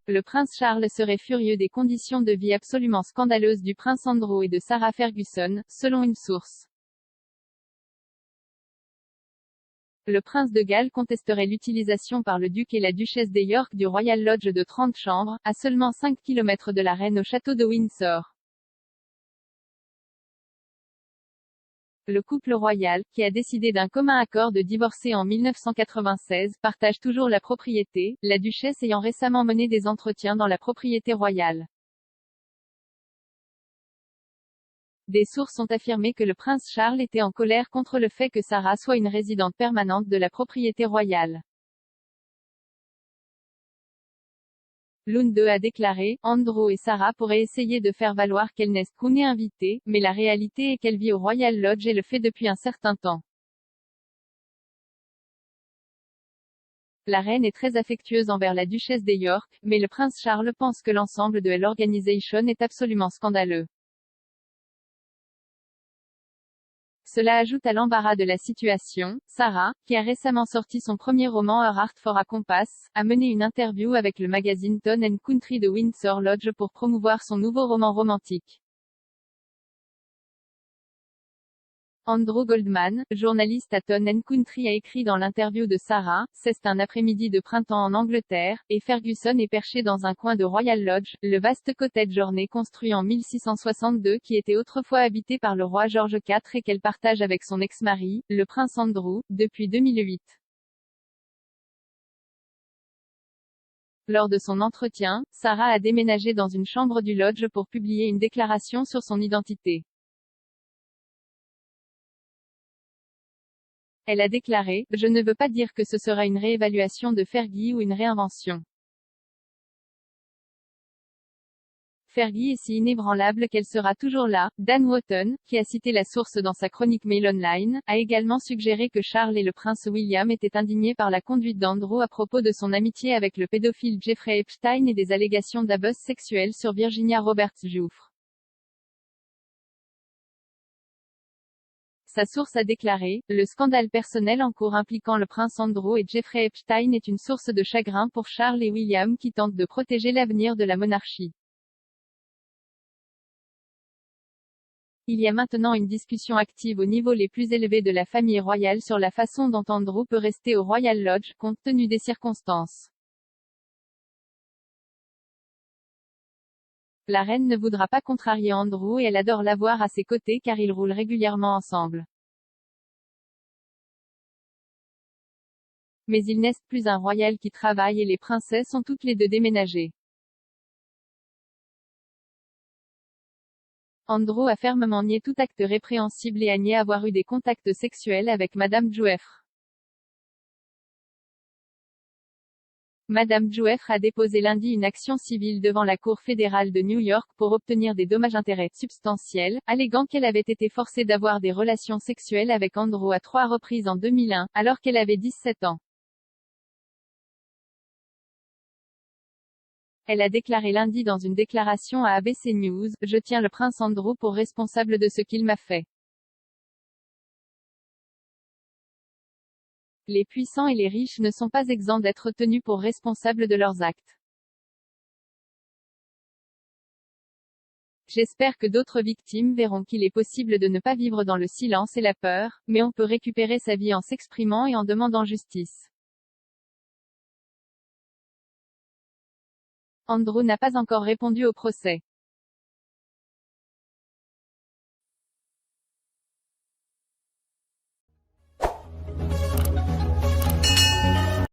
le prince Charles serait furieux des conditions de vie absolument scandaleuses du prince Andrew et de Sarah Ferguson, selon une source. Le prince de Galles contesterait l'utilisation par le duc et la duchesse de York du Royal Lodge de 30 chambres, à seulement 5 km de la reine au château de Windsor. Le couple royal, qui a décidé d'un commun accord de divorcer en 1996, partage toujours la propriété, la duchesse ayant récemment mené des entretiens dans la propriété royale. Des sources ont affirmé que le prince Charles était en colère contre le fait que Sarah soit une résidente permanente de la propriété royale. L'une d'eux a déclaré, Andrew et Sarah pourraient essayer de faire valoir qu'elle n'est qu'une invitée, mais la réalité est qu'elle vit au Royal Lodge et le fait depuis un certain temps. La reine est très affectueuse envers la duchesse de York, mais le prince Charles pense que l'ensemble de l'organisation est absolument scandaleux. Cela ajoute à l'embarras de la situation. Sarah, qui a récemment sorti son premier roman A Heart for a Compass, a mené une interview avec le magazine Town & Country de Windsor Lodge pour promouvoir son nouveau roman romantique. Andrew Goldman, journaliste à Town & Country, a écrit dans l'interview de Sarah, c'est un après-midi de printemps en Angleterre, et Ferguson est perché dans un coin de Royal Lodge, le vaste cottage orné construit en 1662 qui était autrefois habité par le roi George IV et qu'elle partage avec son ex-mari, le prince Andrew, depuis 2008. Lors de son entretien, Sarah a déménagé dans une chambre du lodge pour publier une déclaration sur son identité. Elle a déclaré, je ne veux pas dire que ce sera une réévaluation de Fergie ou une réinvention. Fergie est si inébranlable qu'elle sera toujours là. Dan Wotton, qui a cité la source dans sa chronique Mail Online, a également suggéré que Charles et le prince William étaient indignés par la conduite d'Andrew à propos de son amitié avec le pédophile Jeffrey Epstein et des allégations d'abus sexuels sur Virginia Roberts-Giuffre. Sa source a déclaré, le scandale personnel en cours impliquant le prince Andrew et Jeffrey Epstein est une source de chagrin pour Charles et William qui tentent de protéger l'avenir de la monarchie. Il y a maintenant une discussion active au niveau les plus élevés de la famille royale sur la façon dont Andrew peut rester au Royal Lodge, compte tenu des circonstances. La reine ne voudra pas contrarier Andrew et elle adore l'avoir à ses côtés car ils roulent régulièrement ensemble. Mais il n'est plus un royal qui travaille et les princesses ont toutes les deux déménagé. Andrew a fermement nié tout acte répréhensible et a nié avoir eu des contacts sexuels avec Madame Giuffre. Madame Giuffre a déposé lundi une action civile devant la Cour fédérale de New York pour obtenir des dommages-intérêts substantiels, alléguant qu'elle avait été forcée d'avoir des relations sexuelles avec Andrew à 3 reprises en 2001, alors qu'elle avait 17 ans. Elle a déclaré lundi dans une déclaration à ABC News, « Je tiens le prince Andrew pour responsable de ce qu'il m'a fait. Les puissants et les riches ne sont pas exempts d'être tenus pour responsables de leurs actes. J'espère que d'autres victimes verront qu'il est possible de ne pas vivre dans le silence et la peur, mais on peut récupérer sa vie en s'exprimant et en demandant justice. » Andrew n'a pas encore répondu au procès.